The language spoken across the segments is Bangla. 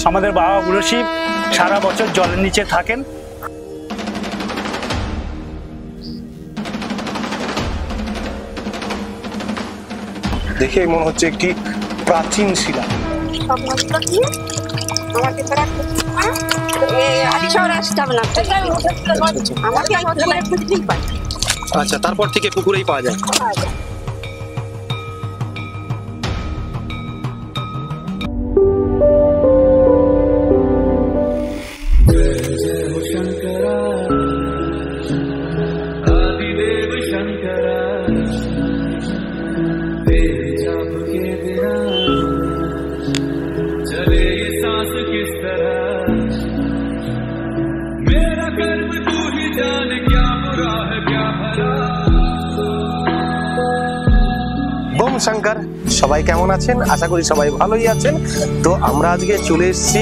আমাদের বাবা বুড়ো শিব সারা বছর জলের নিচে থাকেন। দেখে মনে হচ্ছে একটি প্রাচীন শিলা। আচ্ছা, তারপর থেকে পুকুরেই পাওয়া যায়। বোম শঙ্কর, সবাই কেমন আছেন? আশা করি সবাই ভালোই আছেন। তো আমরা আজকে চলে এসেছি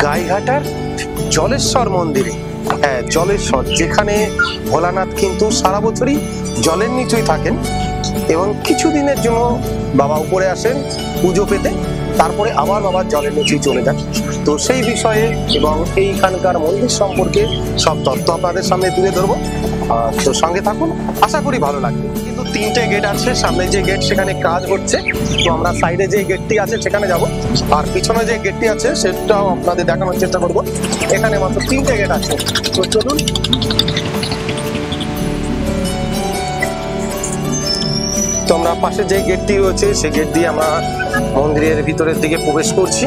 গাইঘাটার জলেশ্বর মন্দিরে। হ্যাঁ, জলেশ্বর, যেখানে ভোলানাথ কিন্তু সারা বছরই জলের নিচেই থাকেন এবং কিছু দিনের জন্য বাবা উপরে আসেন পুজো পেতে, তারপরে আবার বাবা জলের নিচেই চলে যান। তো সেই বিষয়ে এবং এইখানকার মন্দির সম্পর্কে সব তথ্য আপনাদের সামনে তুলে ধরবো। তো সঙ্গে থাকুন, আশা করি ভালো লাগবে। কিন্তু 3টে গেট আছে, সামনে যে গেট সেখানে কাজ হচ্ছে, তো আমরা সাইডে যে গেটটি আছে সেখানে যাব, আর পিছনে যে গেটটি আছে সেটাও আপনাদের দেখানোর চেষ্টা করব। এখানে মাত্র 3টে গেট আছে, তো চলুন। তো আমরা পাশে যে গেটটি রয়েছে সেই গেট দিয়ে আমরা মন্দিরের ভিতরের দিকে প্রবেশ করছি।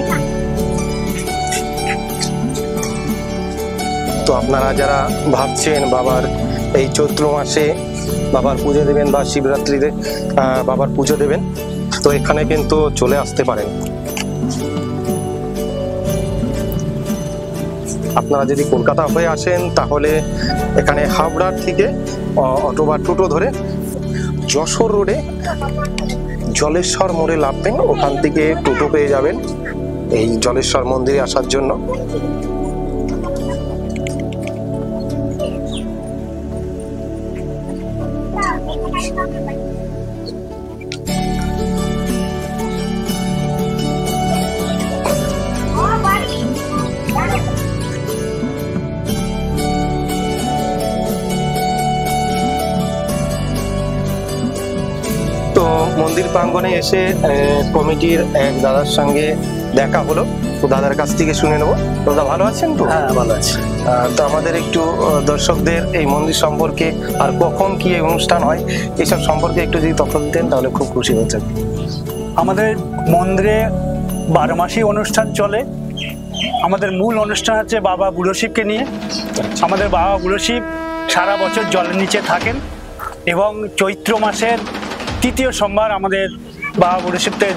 তো আপনারা যারা ভাবছেন বাবার এই চৈত্র মাসে বাবার পুজো দেবেন বা শিবরাত্রিতে বাবার পুজো দেবেন, তো এখানে কিন্তু চলে আসতে পারেন। আপনারা যদি কলকাতা হয়ে আসেন তাহলে এখানে হাবড়ার থেকে অটো বা টোটো ধরে যশোর রোডে জলেশ্বর মোড়ে নামবেন, ওখান থেকে টোটো পেয়ে যাবেন এই জলেশ্বর মন্দিরে আসার জন্য। তো মন্দির প্রাঙ্গণে এসে কমিটির এক দাদার সঙ্গে দেখা হলো, তো দাদার কাছ থেকে শুনে নেবো। দাদা ভালো আছেন তো? হ্যাঁ, ভালো আছি। তো আমাদের একটু দর্শকদের এই মন্দির সম্পর্কে আর কখন কি এই অনুষ্ঠান হয় এইসব সম্পর্কে একটু যদি তথ্য দিতেন তাহলে খুব খুশি হতেন। আমাদের মন্দিরে 12 মাসই অনুষ্ঠান চলে। আমাদের মূল অনুষ্ঠান হচ্ছে বাবা বুড়ো শিবকে নিয়ে। আমাদের বাবা বুড়ো শিব সারা বছর জলের নিচে থাকেন এবং চৈত্র মাসের 3য় সোমবার আমাদের বাবা বুড়ো শিবকে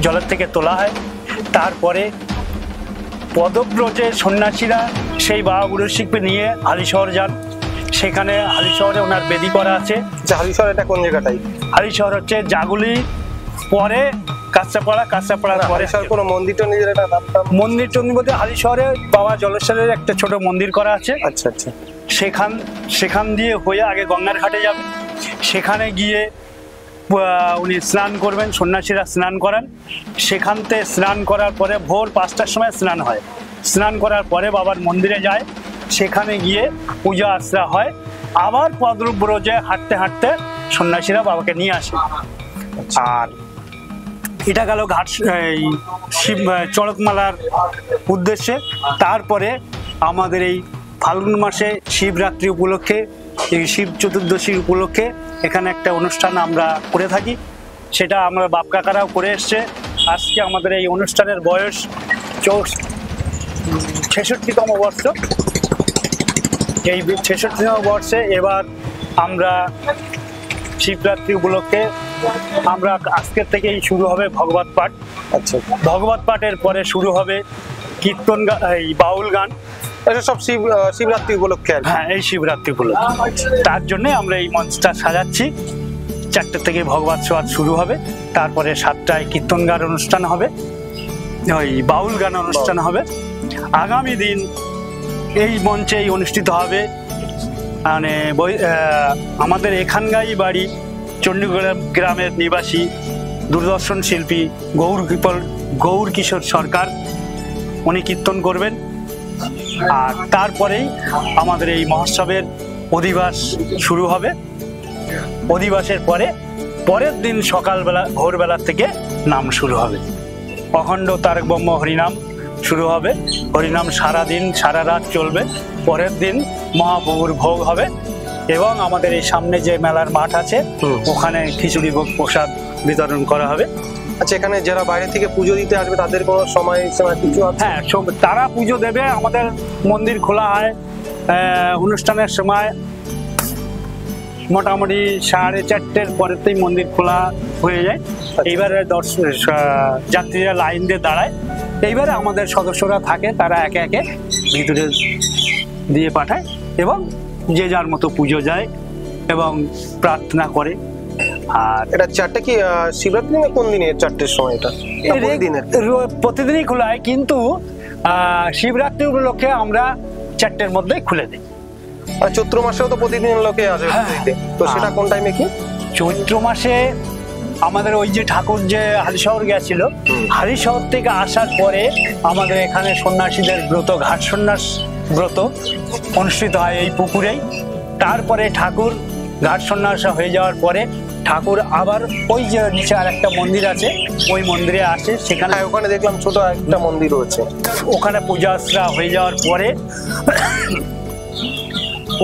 জলের থেকে তোলা হয়। তারপরে পদব্রজে সন্ন্যাসীরা সেই বাবা বুড়ো শিবকে নিয়ে হালিশহর যান। সেখানে হালিশহরে ওনার বেদি করা আছে। হালিশহর এটা কোন জায়গাটাই? হালিশহর হচ্ছে জাগুলি পরে কাঁচরাপাড়ার পরে কোনো মন্দির টন্দির মন্দির টন্দির বলতে হালিশহরে বাবা জলেশ্বরের একটা ছোট মন্দির করা আছে। আচ্ছা আচ্ছা। সেখান দিয়ে হয়ে আগে গঙ্গার ঘাটে যাবে, সেখানে গিয়ে উনি স্নান করবেন, সন্ন্যাসীরা স্নান করান। সেখান থেকে স্নান করার পরে ভোর 5টার সময় স্নান হয়। স্নান করার পরে বাবার মন্দিরে যায়, সেখানে গিয়ে পূজা আশ্রা হয়। আবার পদব্রজে হাঁটতে হাঁটতে সন্ন্যাসীরা বাবাকে নিয়ে আসে। আর এটা গেল ঘাট শিব চড়কমালার উদ্দেশ্যে। তারপরে আমাদের এই ফাল্গুন মাসে শিবরাত্রি উপলক্ষে, এই শিব চতুর্দশী উপলক্ষে এখানে একটা অনুষ্ঠান আমরা করে থাকি। সেটা আমরা বাপ কাকারাও করে এসছে। আজকে আমাদের এই অনুষ্ঠানের বয়স 66তম বর্ষ। এই 66তম বর্ষে এবার আমরা শিবরাত্রি উপলক্ষে আমরা আজকের থেকেই শুরু হবে ভগবত পাঠ। আচ্ছা, ভগবত পাঠের পরে শুরু হবে কীর্তন, এই বাউল গান। এটা সব শিবরাত্রি উপলক্ষে? হ্যাঁ, এই শিবরাত্রি উপলক্ষে। তার জন্য আমরা এই মঞ্চটা সাজাচ্ছি। 4টে থেকে ভগবত সোয়াদ শুরু হবে, তারপরে 7টায় কীর্তন গান অনুষ্ঠান হবে, ওই বাউল গান অনুষ্ঠান হবে। আগামী দিন এই মঞ্চেই অনুষ্ঠিত হবে মানে আমাদের এখানকারই বাড়ি চণ্ডীগড় গ্রামের নিবাসী দূরদর্শন শিল্পী গৌর কিশোর সরকার, উনি কীর্তন করবেন। আর তারপরেই আমাদের এই মহোৎসবের অধিবাস শুরু হবে। অধিবাসের পরে পরের দিন সকালবেলা ভোরবেলা থেকে নাম শুরু হবে। অখণ্ড তারক ব্রহ্ম হরিনাম শুরু হবে। হরিনাম সারা দিন সারা রাত চলবে। পরের দিন মহাপ্রভুর ভোগ হবে এবং আমাদের এই সামনে যে মেলার মাঠ আছে ওখানে খিচুড়ি ভোগ প্রসাদ বিতরণ করা হবে। আচ্ছা, এখানে যারা বাইরে থেকে পুজো দিতে আসবে তাদের কোনো সময় কিছু আছে? হ্যাঁ, তারা পুজো দেবে। আমাদের মন্দির খোলা হয় অনুষ্ঠানের সময় মোটামুটি 4:30 পরেতেই মন্দির খোলা হয়ে যায়। এইবারে যাত্রীরা লাইন দিয়ে দাঁড়ায়। এইবারে আমাদের সদস্যরা থাকে, তারা একে একে ভিতরে দিয়ে পাঠায় এবং যে যার মতো পুজো যায় এবং প্রার্থনা করে। আর এটা 4টে কি শিবরাত্রি না কোন দিনে 4টের সময়? এটা প্রতিদিনই খোলা হয়, কিন্তু শিবরাত্রি উপলক্ষে আমরা 4টের মধ্যেই খুলে দিই। আর চৈত্র মাসেও তো প্রতিদিন লোকে আসবে, তো সেটা কোন টাইমে কি? চৈত্র মাসে আমাদের ওই যে ঠাকুর যে হালিশহর গেছিল, হালিশহর থেকে আসার পরে আমাদের এখানে সন্ন্যাসীদের ব্রত, ঘাট সন্ন্যাস ব্রত অনুষ্ঠিত হয় এই পুকুরেই। তারপরে ঠাকুর ঘাট সন্ন্যাস হয়ে যাওয়ার পরে ঠাকুর আবার ওই যে নিচে আর একটা মন্দির আছে ওই মন্দিরে আসে। সেখানে ওখানে দেখলাম ছোট একটা মন্দির রয়েছে। ওখানে পূজা আশ্রা হয়ে যাওয়ার পরে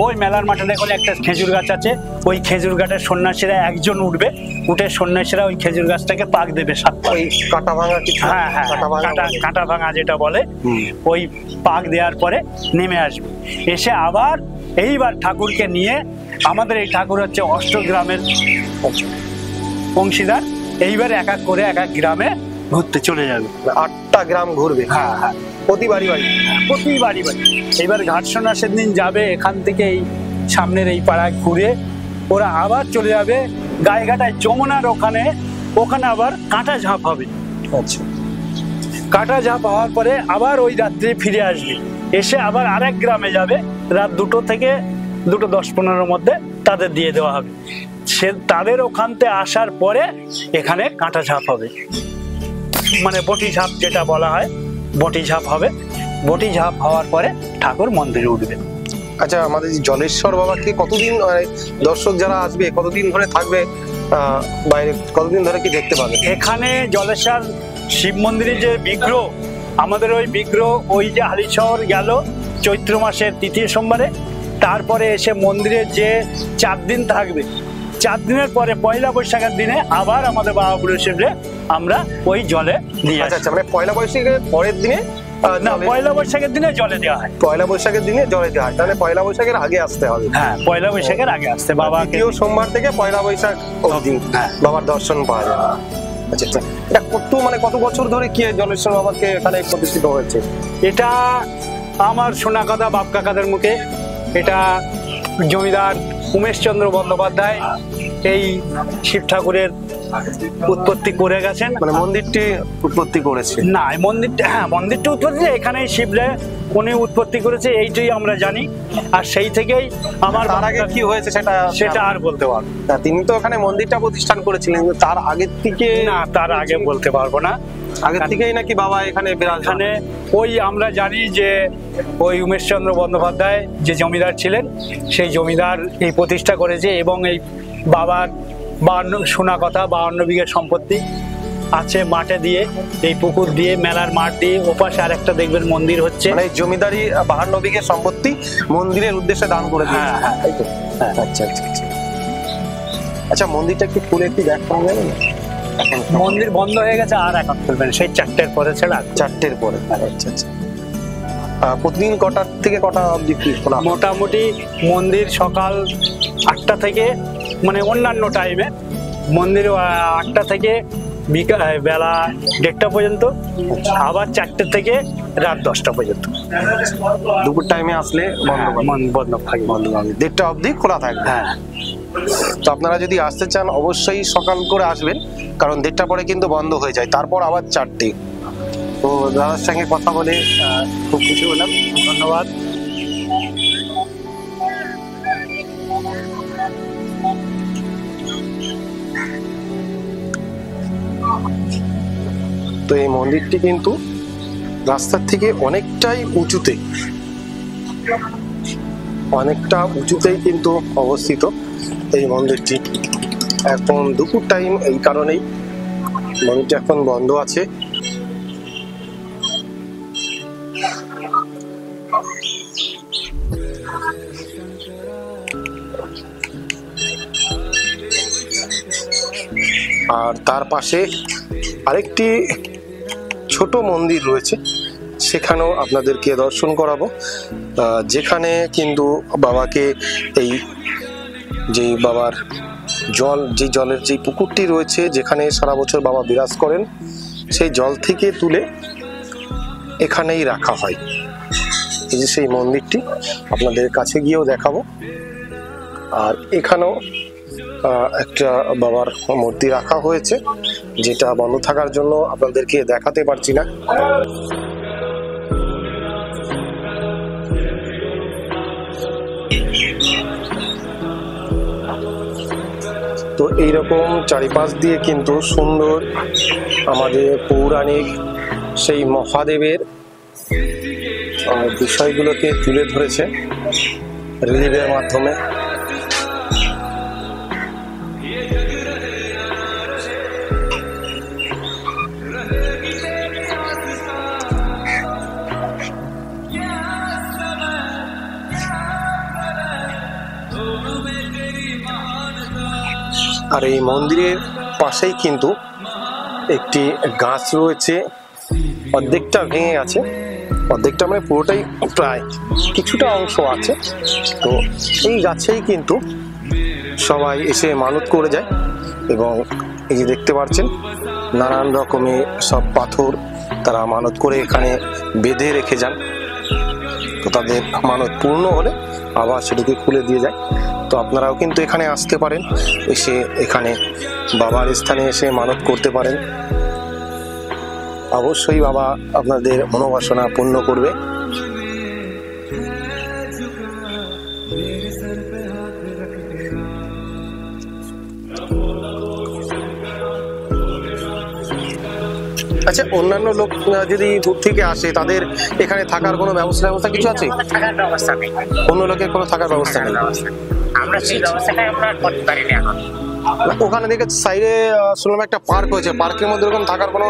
ওই মেলার মাঠে দেখুন একটা খেজুর গাছ আছে। ওই খেজুর গাছের সন্ন্যাসীরা একজন উঠবে, উঠে সন্ন্যাসীরা ওই খেজুর গাছটাকে পাক দেবে 7টা। ওই কাঁটা ভাঙা কিছু? হ্যাঁ হ্যাঁ, কাঁটা ভাঙা যেটা বলে, ওই পাক দেওয়ার পরে নেমে আসবে। এসে আবার এইবার ঠাকুরকে নিয়ে, আমাদের এই ঠাকুর হচ্ছে অষ্টগ্রামের অংশীদার, এইবার এক এক করে এক এক গ্রামে ঘুরতে চলে যাবে। 8টা গ্রাম ঘুরবে? হ্যাঁ হ্যাঁ, প্রতি বাড়ি বাড়ি? প্রতি বাড়ি বাড়ি। এইবার ঘাট সন্ন্যাসের দিন যাবে এখান থেকে এই সামনের এই পাড়ায় ঘুরে ওরা আবার চলে যাবে গাইঘাটায় যমুনার ওখানে। ওখানে আবার কাঁটা ঝাঁপ হবে। আচ্ছা, কাঁটা ঝাঁপ হওয়ার পরে আবার ওই রাত্রে ফিরে আসবে, এসে আবার আরেক গ্রামে যাবে। রাত 2টো থেকে 2:10-15 মধ্যে তাদের দিয়ে দেওয়া হবে। সে তাদের ওখান থেকে আসার পরে এখানে কাঁটা ঝাঁপ হবে, মানে বটি ঝাঁপ যেটা বলা হয়, বটি ঝাঁপ হবে। বটি ঝাঁপ হওয়ার পরে ঠাকুর মন্দিরে উঠবে। আচ্ছা, আমাদের জলেশ্বর বাবাকে কতদিন, দর্শক যারা আসবে কতদিন ধরে থাকবে বাইরে, কতদিন ধরে কি দেখতে পাবে? এখানে জলেশ্বর শিব মন্দিরের যে বিগ্রহ, আমাদের ওই বিগ্রহ ওই যে হালিশহর গেল চৈত্র মাসের 3য় সোমবারে, তারপরে এসে মন্দিরে যে 4 দিন থাকবে। 4 দিনের পরে পয়লা বৈশাখের দিনে আবার আমাদের বাবা বুড়ো শিবরে আমরা ওই জলে দিয়ে। আচ্ছা, মানে পয়লা বৈশাখের পরের দিনে না, পয়লা বৈশাখের দিনে জলে দেওয়া হয়। পয়লা বৈশাখের দিনে জলে দেওয়া হয়, তাহলে পয়লা বৈশাখের আগে আসতে হবে। হ্যাঁ, পয়লা বৈশাখের আগে আসতে বাবা। 2য় সোমবার থেকে পয়লা বৈশাখ অবধি বাবার দর্শন পাওয়া যায়। আচ্ছা আচ্ছা, এটা কত বছর ধরে কি জলেশ্বর বাবাকে এখানে প্রতিষ্ঠিত হয়েছে? এটা আমার শোনা কথা বাপ কাকাদের মুখে। এটা জমিদার উমেশচন্দ্র বন্দ্যোপাধ্যায় এই শিব ঠাকুরের উৎপত্তি করে গেছেন। মানে মন্দিরটি উৎপত্তি করেছে? না, মন্দিরটি উৎপত্তি এখানে শিবরে উনি উৎপত্তি করেছে, এইটাই আমরা জানি। আর সেই থেকেই আমার তার আগে কি হয়েছে সেটা আর বলতে পারবো না। তিনি তো এখানে মন্দিরটা প্রতিষ্ঠান করেছিলেন, তার আগের থেকে? না, তার আগে বলতে পারবো না। আগের থেকেই নাকি বাবা এখানে বিরাজমান? ওই আমরা জানি যে ওই উমেশচন্দ্র বন্দ্যোপাধ্যায় যে জমিদার ছিলেন, সেই জমিদার এই প্রতিষ্ঠা করেছে এবং এই বাবার 52 শোনা কথা 52 বিঘা সম্পত্তি আছে মাঠে দিয়ে, এই পুকুর দিয়ে, মেলার মাঠ দিয়ে, ওপাশে আরেকটা দেখবেন মন্দির হচ্ছে। মানে জমিদারি 52 বিঘা সম্পত্তি মন্দিরের উদ্দেশ্যে দান করে দিয়েছে। হ্যাঁ, তাই তো। আচ্ছা আচ্ছা আচ্ছা। আচ্ছা, মন্দিরটা একটু খুলে একটু দেখা যাবে না? মন্দির বন্ধ হয়ে গেছে, আর এখন খুলবেন সেই 4টের পরে ছাড়া। 4টের পরে? আচ্ছা আচ্ছা। প্রতিদিন কটার থেকে কটা অবধি খোলা? মোটামুটি মন্দির সকাল 8টা থেকে, মানে অন্যান্য টাইমে মন্দির 8টা থেকে বিকাল বেলা 1:30 পর্যন্ত, আবার 4টে থেকে রাত 10টা পর্যন্ত। দুপুর টাইমে আসলে বন্ধ থাকে, 1:30 অবধি খোলা থাকবে। হ্যাঁ, তো আপনারা যদি আসতে চান অবশ্যই সকাল করে আসবেন, কারণ 1:30 পরে কিন্তু বন্ধ হয়ে যায়, তারপর আবার 4টে। তো দাদার সঙ্গে কথা বলে খুব খুশি হলাম, ধন্যবাদ। তো এই মন্দিরটি কিন্তু রাস্তার থেকে অনেকটাই উঁচুতেই কিন্তু অবস্থিত এই মন্দিরটি। এখন দুপুর টাইম, এই কারণেই মন্দিরটি এখন বন্ধ আছে। আর তার পাশে আরেকটি ছোট মন্দির রয়েছে, সেখানেও আপনাদেরকে দর্শন করাবো, যেখানে কিন্তু বাবাকে এই যে বাবার জলের যে পুকুরটি রয়েছে, যেখানে সারা বছর বাবা বিরাজ করেন, সেই জল থেকে তুলে এখানেই রাখা হয়। এই যে সেই মন্দিরটি আপনাদের কাছে গিয়েও দেখাবো। আর এখানেও একটা বাবার মূর্তি রাখা হয়েছে, যেটা বন্ধ থাকার জন্য আপনাদেরকে দেখাতে পারছি না। তো এইরকম চারিপাশ দিয়ে কিন্তু সুন্দর আমাদের পৌরাণিক সেই মহাদেবের বিষয়গুলোকে তুলে ধরেছে রিলিভের মাধ্যমে। আর এই মন্দিরের পাশেই কিন্তু একটি গাছ রয়েছে, অর্ধেকটা ভেঙে গেছে, অর্ধেকটা মানে পুরোটাই, প্রায় কিছুটা অংশ আছে। তো এই গাছেই কিন্তু সবাই এসে মানত করে যায়, এবং এই যে দেখতে পাচ্ছেন নানান রকমের সব পাথর তারা মানত করে এখানে বেঁধে রেখে যান। তো তাদের মানত পূর্ণ হলে আবার সেটাকে খুলে দিয়ে যায়। তো আপনারাও কিন্তু এখানে আসতে পারেন, এসে এখানে বাবার স্থানে এসে মানত করতে পারেন। অবশ্যই বাবা আপনাদের মনোবাসনা পূর্ণ করবে। আচ্ছা, অন্যান্য লোক যদি দূর থেকে আসে, তাদের এখানে থাকার কোনো ব্যবস্থা কিছু আছে? থাকার ব্যবস্থা নেই, অন্য লোকের কোনো থাকার ব্যবস্থা নেই। আমরা সেই ব্যবস্থাটাই আমরা করতে পারি না এখন। ওখানে দেখে সাইডে শুনলাম একটা পার্ক হয়েছে, পার্কের মধ্যে এরকম থাকার কোনো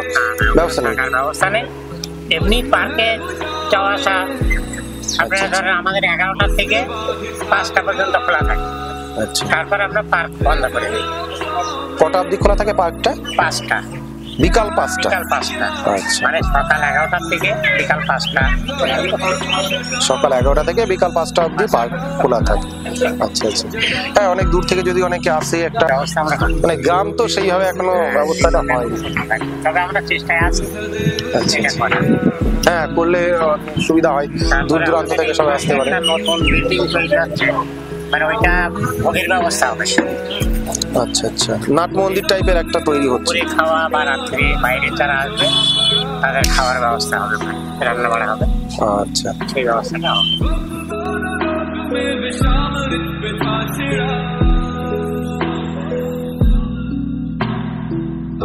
ব্যবস্থা নেই? থাকার ব্যবস্থা নেই, এমনি পার্কে যাওয়া আসা আপনারা ধরেন আমাদের 11টা থেকে 5টা পর্যন্ত খোলা থাকে। আচ্ছা, তারপর আমরা পার্ক বন্ধ করে দিই। কটা অবধি খোলা থাকে পার্কটা? 5টা, বিকাল 5টা। বিকাল 5টা, আচ্ছা, মানে সকাল 11টা থেকে বিকাল 5টা। সকাল 11টা থেকে বিকাল 5টা অবধি পার্ক খোলা থাকে। আচ্ছা আচ্ছা, হ্যাঁ, অনেক দূর থেকে যদি অনেকে আসে, একটা ব্যবস্থা আমরা করি। মানে গ্রাম তো সেইভাবে এখনো ব্যবস্থাটা হয়নি। তবে আমরা চেষ্টায় আছি আচ্ছা এটা আচ্ছা, করার। হ্যাঁ, করলে সুবিধা হয়, দূর দূরান্ত থেকে সবাই আসতে পারে। একটা নতুন মিটিং চলে যাচ্ছে, মানে ওইটা ভোগের ব্যবস্থা হবে। আচ্ছা আচ্ছা, নাট মন্দির টাইপের একটা তৈরি হচ্ছে। করে খাওয়া বা রাত্রে বাইরে যারা আসবে তাদের খাওয়ার ব্যবস্থা হবে, রান্না বাড়া হবে। আচ্ছা, সেই ব্যবস্থাটা হবে।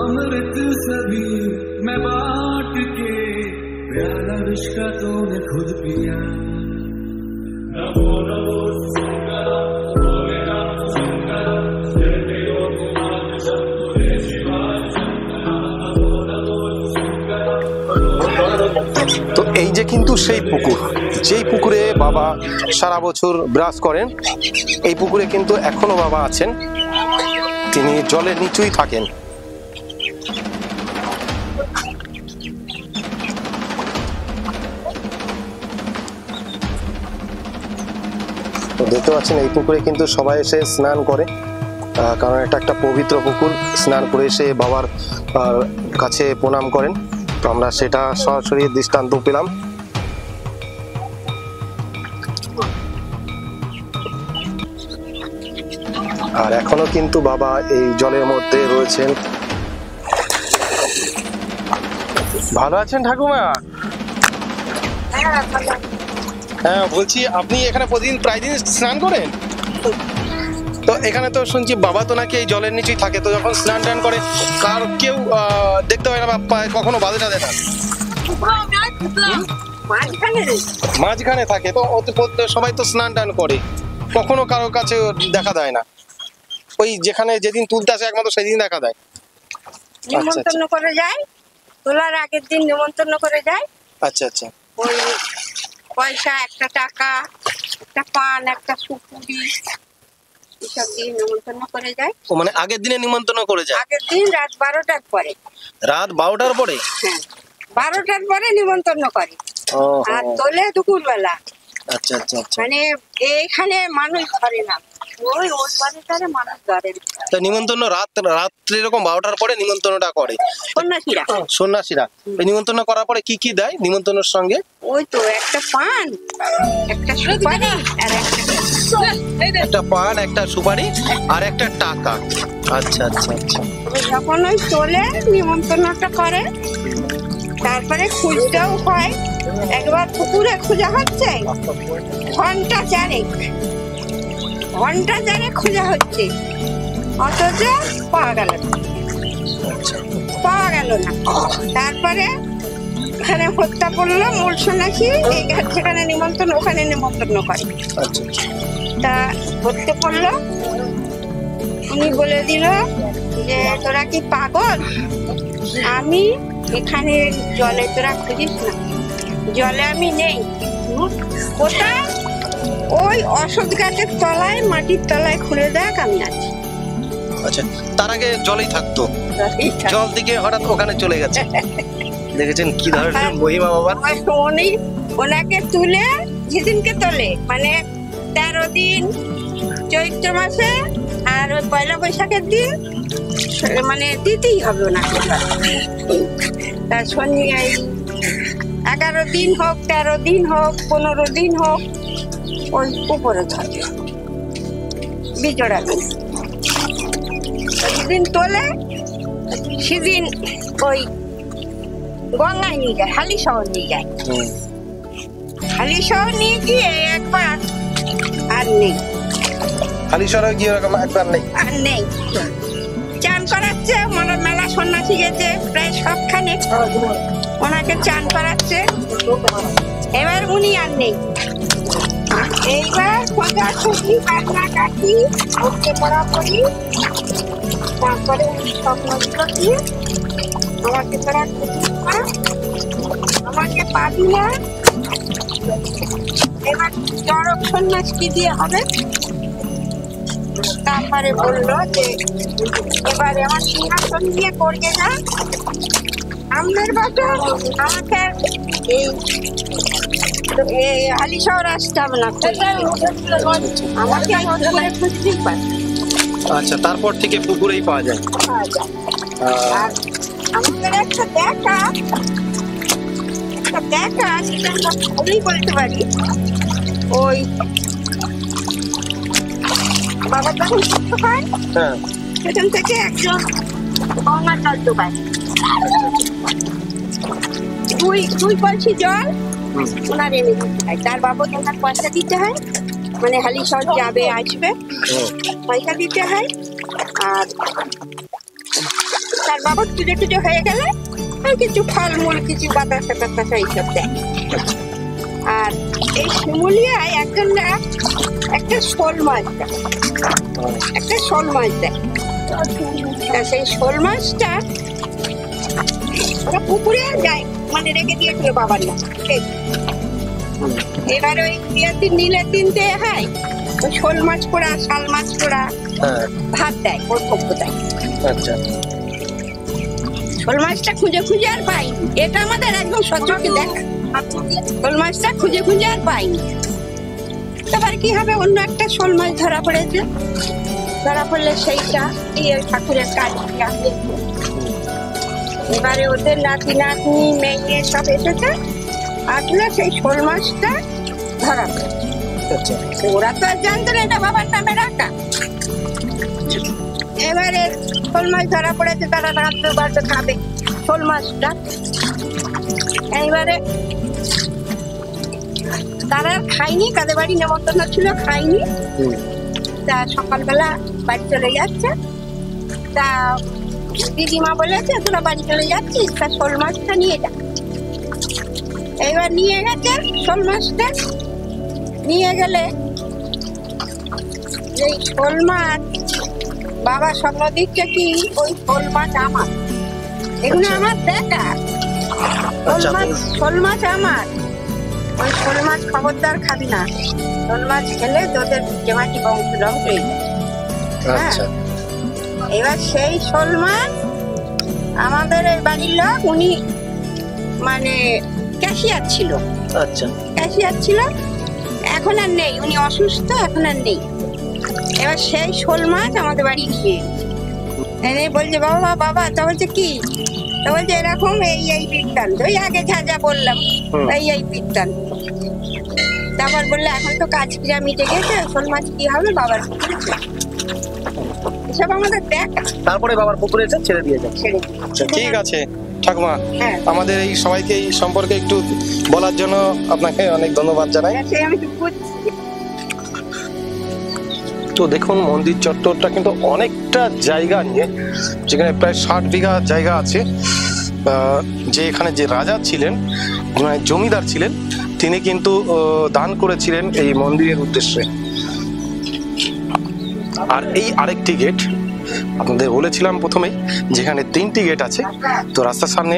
अमृत सभी मैं बांट के प्याला विष का तूने खुद पिया। नमो नमो शंकर भोले राम शंकर जय देव कुमार शंकर शिवाय शंकर नमो नमो शंकर। তো এই যে কিন্তু সেই পুকুর, যেই পুকুরে বাবা সারা বছর বিরাজ করেন, এই পুকুরে কিন্তু এখনো বাবা আছেন, তিনি জলের নিচেই থাকেন। দেখতে পাচ্ছেন এই পুকুরে কিন্তু সবাই এসে স্নান করে, কারণ এটা একটা পবিত্র পুকুর। স্নান করে এসে বাবার কাছে প্রণাম করেন। তো আমরা সেটা সরাসরি দৃষ্টান্ত পেলাম। আর এখনো কিন্তু বাবা এই জলের মধ্যে রয়েছেন। ভালো আছেন ঠাকুমা? হ্যাঁ, বলছি আপনি এখানে প্রতিদিন প্রায় দিন স্নান করেন? তো এখানে তো শুনছি বাবা তো নাকি এই জলের নিচেই থাকে, তো যখন স্নান টান করে কেউ দেখতে পায় না বা কখনো বাধে টাধে না? মাঝখানে থাকে তো সবাই তো স্নান টান করে, কখনো কারোর কাছে দেখা দেয় না, ওই যেখানে যেদিন তুলতে আসে একমাত্র সেদিন দেখা দেয়। নিমন্ত্রণ করে যায়, তোলার আগের দিন নিমন্ত্রণ করে যায়। আচ্ছা আচ্ছা। ওই পয়সা, একটা টাকা, একটা পান, একটা সুপুরি, এসব দিয়ে নিমন্ত্রণ করে যায়। ও মানে আগের দিনে নিমন্ত্রণ করে যায়? আগের দিন রাত 12টার পরে। রাত 12টার পরে? হ্যাঁ, 12টার পরে নিমন্ত্রণ করে। আর তোলে দুপুরবেলা। আচ্ছা আচ্ছা আচ্ছা। মানে এইখানে মানুষ ধরে না, ওই বাড়িটারে মানুষ ধরে না। তো নিমন্ত্রণ রাত্রে এরকম 12টার পরে নিমন্ত্রণটা করে সন্ন্যাসীরা। সন্ন্যাসীরা। এই নিমন্ত্রণ করার পরে কি কি দেয় নিমন্ত্রণের সঙ্গে? ওই তো একটা পান, একটা সুপারি, আর একটা পান, একটা সুপারি, আর একটা টাকা। আচ্ছা আচ্ছা আচ্ছা। যখন ওই তোলে নিমন্ত্রণটা করে, তারপরে খুঁজতেও হয়। একবার পুকুরে খোঁজা হচ্ছে, ঘন্টা চারেক খোঁজা হচ্ছে, অথচ পাওয়া গেল না। তারপরে এখানে হত্যা পড়লো, মূল সন্ন্যাসী সেখানে নিমন্ত্রণ, ওখানে নিমন্ত্রণ করে। তা হত্যা পড়লো, উনি বলে দিল যে তোরা কি পাগল, আমি এখানে জলে তোরা খুঁজিস না, জলে আমি নেই। কোথায়? ওই অসৎ গাছের তলায়, মাটির তলায় খুঁড়ে দেখ আমি আছি। আচ্ছা, তার আগে জলেই থাকতো, জল থেকে হঠাৎ ওখানে চলে গেছে। দেখেছেন কি ধরনের মহিমা বাবা। উনি ওনাকে তুলে, যেদিনকে তোলে মানে 13 দিন চৈত্র মাসে, আর ওই পয়লা বৈশাখের দিন মানে দিতেই হবে ওনাকে। তার শনি 11 দিন হোক, 13 দিন হোক, 15 দিন হোক, ওই উপরে থাকে বিজোড়া দিন। যেদিন তোলে সেদিন ওই গঙ্গায় নিয়ে যায়, হালি শহর নিয়ে যায়। হালি শহর নিয়ে গিয়ে একবার আর নেই, হালিশহরে গিয়ে এরকম একবার নেই, আর নেই। চান করাচ্ছে, মেলা সন্ন্যাসী গেছে প্রায় সবখানে, ওনাকে চান করাচ্ছে। এবার উনি আর নেই। এইবার খোঁজাখুঁজি, কান্নাকাটি, উঠতে পড়া করি। তারপরে উনি স্বপ্ন দিল কি, আমাকে তোরা খুঁজিস না, আমাকে পাবি না। এবার চরক সন্ন্যাস কি দিয়ে হবে? তারপরে বললো যে এবারে আমার সিংহাসন দিয়ে করবে না, আমাদের বছর আমাকে এই হালিশহর আসতে হবে না, আমাকে খুঁজতেই পারে। আচ্ছা, তারপর থেকে পুকুরেই পাওয়া যায়। আর আমাদের একটা দেখা সেটা আমরা ভুলেই বলতে পারি। ওই বাবা যখন সুস্থ হয়, সেখান থেকে একজন গঙ্গার জল দোকান, দুই কলসি জল ওনার এনে দিতে হয়। তার বাবদ ওনার পয়সা দিতে হয়, মানে হালিশহর যাবে আসবে, পয়সা দিতে হয়। আর তার বাবদ পুজো হয়ে গেলে আর কিছু ফলমূল, কিছু বাতাসা টাতাসা এইসব দেয়। আর এই শিমুলিয়ায় একজনরা একটা শোল মাছ দেয়, সেই শোল মাছটা ওরা পুকুরে যায়, মানে রেখে দিয়েছিল বাবার না। এবার ওই নিলে 3 দেয় হয়, ওই শোল মাছ পোড়া, শাল মাছ পোড়া ভাত দেয়, ওর পক্ষ দেয়। আচ্ছা, শোল মাছটা খুঁজে আর পাইনি, এটা আমাদের একদম সচক্ষে দেখা। শোল মাছটা খুঁজে আর পাইনি। তারপর কি হবে, অন্য একটা শোল মাছ ধরা পড়লে সেইটা ঠাকুরের কাজ। এবারে ওদের নাতি নাতনি মেয়ে সব এসেছে, আসলে সেই শোল মাছটা ধরা পড়েছে। ওরা তো আর জানতো না এটা বাবার নামে রাখা। এবারে শোল মাছ ধরা পড়েছে, তারা রাত্রে বাড়তে খাবে শোল মাছটা। এইবারে তারা খায়নি, কাদের বাড়ি নেমন্তন্ন ছিল, খায়নি। তা সকালবেলা বাড়ি চলে যাচ্ছে, তা দিদিমা বলেছে তোরা বাড়ি চলে যাচ্ছিস, তা শোল মাছটা নিয়ে যা। এইবার নিয়ে গেছে শোল মাছটা, নিয়ে গেলে এই শোল মাছ বাবা স্বপ্ন দিচ্ছে কি ওই শোল মাছ আমার, এগুলো আমার দেখা শোল মাছ আমার, ওই শোল মাছ খবরদার খাবি না, শোল মাছ খেলে তোদের জেমাটি বংশধর হয়ে যাবে। আচ্ছা এবার সেই শোল মাছ আমাদের এই বাড়ির লোক উনি মানে ক্যাশিয়ার ছিল, আচ্ছা ক্যাশিয়ার ছিল, এখন আর নেই, উনি অসুস্থ, এখন আর নেই। এবার সেই শোল মাছ আমাদের বাড়ি নিয়ে এনে বলছে বাবা বাবা, তা বলছে কি, তা বলছে এরকম এই বৃত্তান্ত, ওই আগে যা যা বললাম এই বৃত্তান্ত। তারপর বললে এখন তো কাজ ক্রিয়া মিটে গেছে, শোল মাছ কি হবে, বাবার পুকুরে এসব আমাদের দেখা। তারপরে বাবার পুকুরে ছেড়ে দিয়ে যায়। ছেড়ে আচ্ছা ঠিক আছে ঠাকুমা, হ্যাঁ। আমাদের এই সবাইকে এই সম্পর্কে একটু বলার জন্য আপনাকে অনেক ধন্যবাদ জানাই। সেই আমি তো বুঝছি। তো দেখুন মন্দির চত্বরটা কিন্তু অনেকটা জায়গা নিয়ে, যেখানে প্রায় 60 বিঘা জায়গা আছে। যে এখানে যে রাজা ছিলেন, মানে জমিদার ছিলেন, তিনি কিন্তু দান করেছিলেন এই মন্দিরের উদ্দেশ্যে। আর এই আরেকটি গেট আপনাদের বলেছিলাম প্রথমেই, যেখানে 3টি গেট আছে। তো রাস্তার সামনে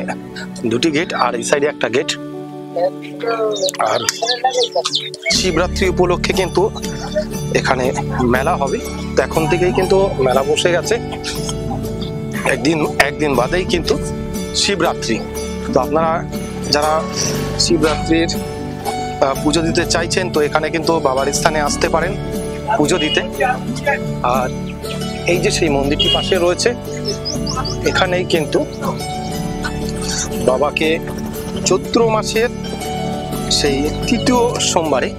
2টি গেট আর এই সাইডে একটা গেট। আর শিবরাত্রি উপলক্ষে কিন্তু এখানে মেলা হবে। তো এখন থেকেই কিন্তু মেলা বসে গেছে, একদিন বাদেই কিন্তু শিবরাত্রি। তো আপনারা যারা শিবরাত্রির পুজো দিতে চাইছেন, তো এখানে কিন্তু বাবার স্থানে আসতে পারেন পুজো দিতে। আর এই যে সেই মন্দিরটি পাশে রয়েছে, এখানেই কিন্তু বাবাকে চৈত্র মাসের সেই 3য় সোমবারে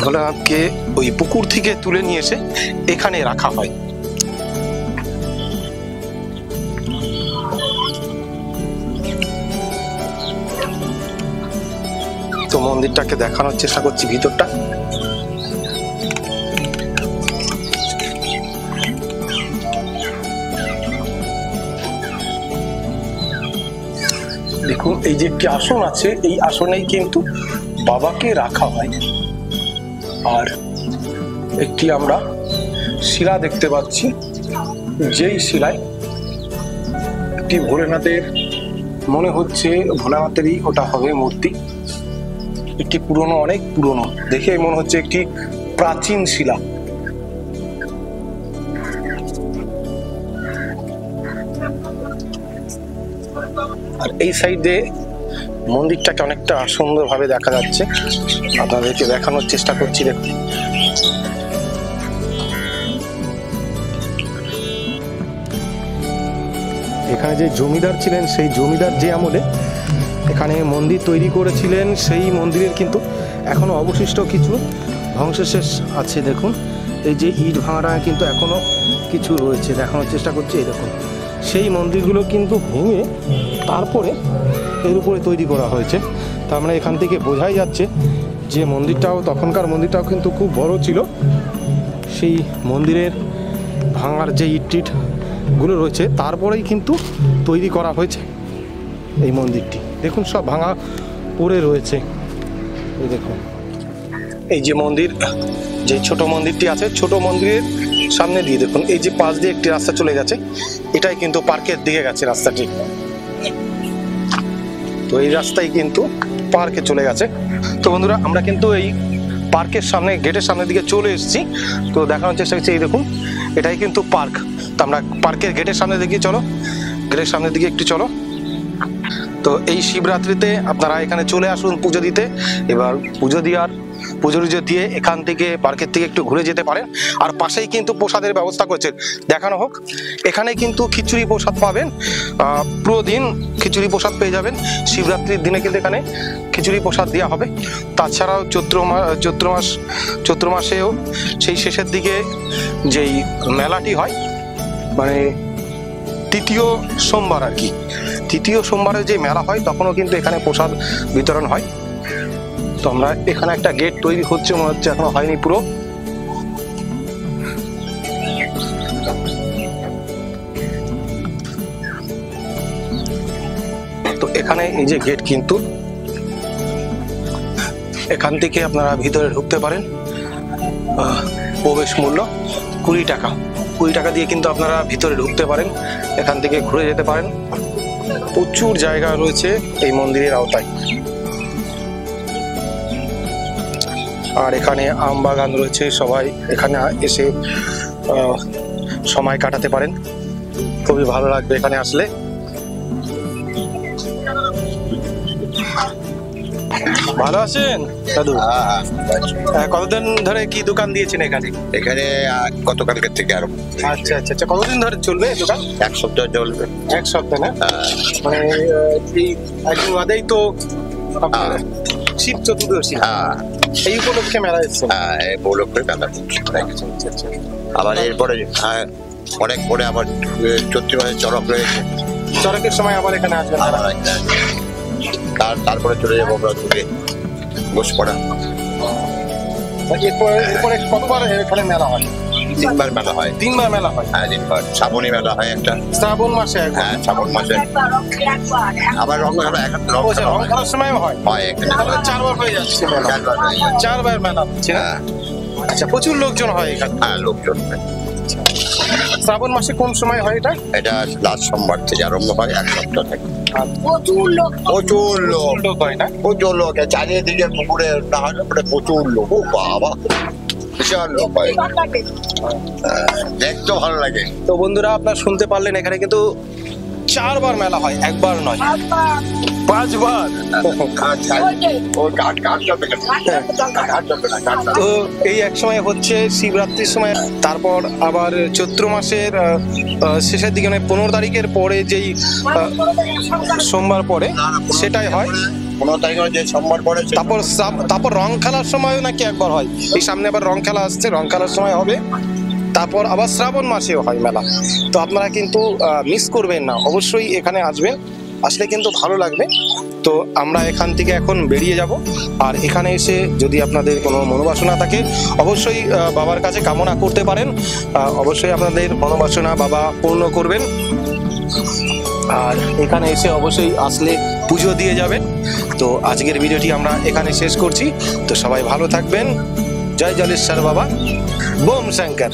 ভোলানাথকে ওই পুকুর থেকে তুলে নিয়ে এসে এখানে রাখা হয়। তো মন্দিরটাকে দেখানোর চেষ্টা করছি ভিতরটা। দেখুন এই যে একটি আসন আছে, এই আসনেই কিন্তু বাবাকে রাখা হয়। আর একটি আমরা শিলা দেখতে পাচ্ছি, যেই শিলায় একটি ভোলেনাথের, মনে হচ্ছে ভোলানাথেরই ওটা হবে মূর্তি। একটি পুরনো, অনেক পুরনো, দেখে মনে হচ্ছে একটি প্রাচীন শিলা। আর এই সাইডে মন্দিরটাকে অনেকটা সুন্দরভাবে দেখা যাচ্ছে, আপনাদেরকে দেখানোর চেষ্টা করছি। দেখুন এখানে যে জমিদার ছিলেন, সেই জমিদার যে আমলে এখানে মন্দির তৈরি করেছিলেন, সেই মন্দিরের কিন্তু এখনো অবশিষ্ট কিছু ধ্বংসাবশেষ আছে। দেখুন এই যে ইট ভাঙা কিন্তু এখনো কিছু রয়েছে, দেখানোর চেষ্টা করছি। এই দেখুন সেই মন্দিরগুলো কিন্তু ভেঙে তারপরে এর উপরে তৈরি করা হয়েছে। তার মানে এখান থেকে বোঝাই যাচ্ছে যে মন্দিরটাও, তখনকার মন্দিরটাও কিন্তু খুব বড় ছিল। সেই মন্দিরের ভাঙার যে ইট-টিটগুলো রয়েছে, তারপরেই কিন্তু তৈরি করা হয়েছে এই মন্দিরটি। দেখুন সব ভাঙা পড়ে রয়েছে। এই দেখুন এই যে মন্দির, যে ছোট মন্দিরটি আছে, ছোট মন্দিরের সামনে দিয়ে দেখুন এই যে পাশ দিয়ে একটি রাস্তা চলে গেছে, এটাই কিন্তু পার্কের দিকে গেছে রাস্তাটি। তো এই রাস্তায় কিন্তু পার্কে চলে গেছে। তো বন্ধুরা আমরা কিন্তু এই পার্কের সামনে, গেটের সামনের দিকে চলে এসেছি। তো দেখানোর চেষ্টা করছি, এই দেখুন এটাই কিন্তু পার্ক। তো আমরা পার্কের গেটের সামনে দিকে চলো, গেটের সামনের দিকে একটু চলো। তো এই শিবরাত্রিতে আপনারা এখানে চলে আসুন পুজো দিতে। এবার পুজো দিয়ে এখান থেকে, পার্কের থেকে একটু ঘুরে যেতে পারেন। আর পাশেই কিন্তু প্রসাদের ব্যবস্থা করছেন, দেখানো হোক। এখানে কিন্তু খিচুড়ি প্রসাদ পাবেন, পুরো দিন খিচুড়ি প্রসাদ পেয়ে যাবেন। শিবরাত্রির দিনে কিন্তু এখানে খিচুড়ি প্রসাদ দেওয়া হবে। তাছাড়াও চৈত্র মাসেও সেই শেষের দিকে যেই মেলাটি হয়, মানে 3য় সোমবার আর কি, 3য় সোমবারে যে মেলা হয়, তখনও কিন্তু এখানে প্রসাদ বিতরণ হয়। তো আমরা এখানে একটা গেট তৈরি হচ্ছে, মনে হচ্ছে এখনো হয়নি পুরো। তো এখানে এই যে গেট কিন্তু এখান থেকে আপনারা ভিতরে ঢুকতে পারেন। প্রবেশ মূল্য 20 টাকা। 20 টাকা দিয়ে কিন্তু আপনারা ভিতরে ঢুকতে পারেন, এখান থেকে ঘুরে যেতে পারেন। প্রচুর জায়গা রয়েছে এই মন্দিরের আওতায়। আর এখানে আম বাগান রয়েছে, সবাই এখানে এসে সময় কাটাতে পারেন, খুবই ভালো লাগবে এখানে আসলে। ভালো আছেন দাদু? কতদিন ধরে কি দোকান দিয়েছেন এখানে? এখানে গতকালকের থেকে আরো। আচ্ছা আচ্ছা আচ্ছা, কতদিন ধরে চলবে দোকান? 1 সপ্তাহ চলবে। 1 সপ্তাহ না? মানে এই একদিন বাদেই তো আপনার শিব চতুর্দশী। হ্যাঁ, এই উপলক্ষে মেলা এসছে। হ্যাঁ, এই উপলক্ষে মেলা হচ্ছে। আবার এরপরে অনেক পরে আবার চৈত্র মাসে চড়ক রয়েছে। চড়কের সময় আবার এখানে আসবেন। তারপরে চলে যাবো আমরা ঘুরে ঘোষপাড়া। এরপরে কতবার এখানে মেলা হয়? 3 বার মেলা হয়। 3 বার মেলা হয়? হ্যাঁ, 3 বার। শ্রাবণী মেলা হয় একটা, শ্রাবণ মাসে একবার। হ্যাঁ শ্রাবণ মাসে। আবার রং খেলা রং খেলার সময় হয়? হয় এখানে। তাহলে 4 বার হয়ে যাচ্ছে মেলা। 4 বার মেলা হচ্ছে। হ্যাঁ আচ্ছা, প্রচুর লোকজন হয় এখানে? হ্যাঁ, লোকজন। শ্রাবণ মাসে কোন সময় হয় এটা? এটা লাস্ট সোমবার থেকে আরম্ভ হয়, 1 সপ্তাহ থেকে। প্রচুর লোক প্রচুর লোক, লোক হয় না? প্রচুর লোক। চারিদিকে পুকুরে না হয় প্রচুর লোক। ও বাবা, বিশাল লোক হয়, দেখতে ভালো লাগে। তো বন্ধুরা, আপনারা শুনতে পারলেন এখানে কিন্তু 4 বার মেলা হয়, একবার নয়, 5 বার। তো এই এক সময় হচ্ছে শিবরাত্রির সময়, তারপর আবার চৈত্র মাসের শেষের দিকে, মানে 15 তারিখের পরে যেই সোমবার পরে সেটাই হয়। 15 তারিখে যে সোমবার পরে, তারপর রং খেলার সময় নাকি একবার হয়। এই সামনে আবার রং খেলা আসছে, রং খেলার সময় হবে। তারপর আবার শ্রাবণ মাসেও হয় মেলা। তো আপনারা কিন্তু মিস করবেন না, অবশ্যই এখানে আসবেন, আসলে কিন্তু ভালো লাগবে। তো আমরা এখান থেকে এখন বেরিয়ে যাব। আর এখানে এসে যদি আপনাদের কোনো মনোবাসনা থাকে, অবশ্যই বাবার কাছে কামনা করতে পারেন। অবশ্যই আপনাদের মনোবাসনা বাবা পূর্ণ করবেন। আর এখানে এসে অবশ্যই আসলে পুজো দিয়ে যাবেন। তো আজকের ভিডিওটি আমরা এখানে শেষ করছি। তো সবাই ভালো থাকবেন। জয় জলেশ্বর বাবা, বোম শঙ্কর।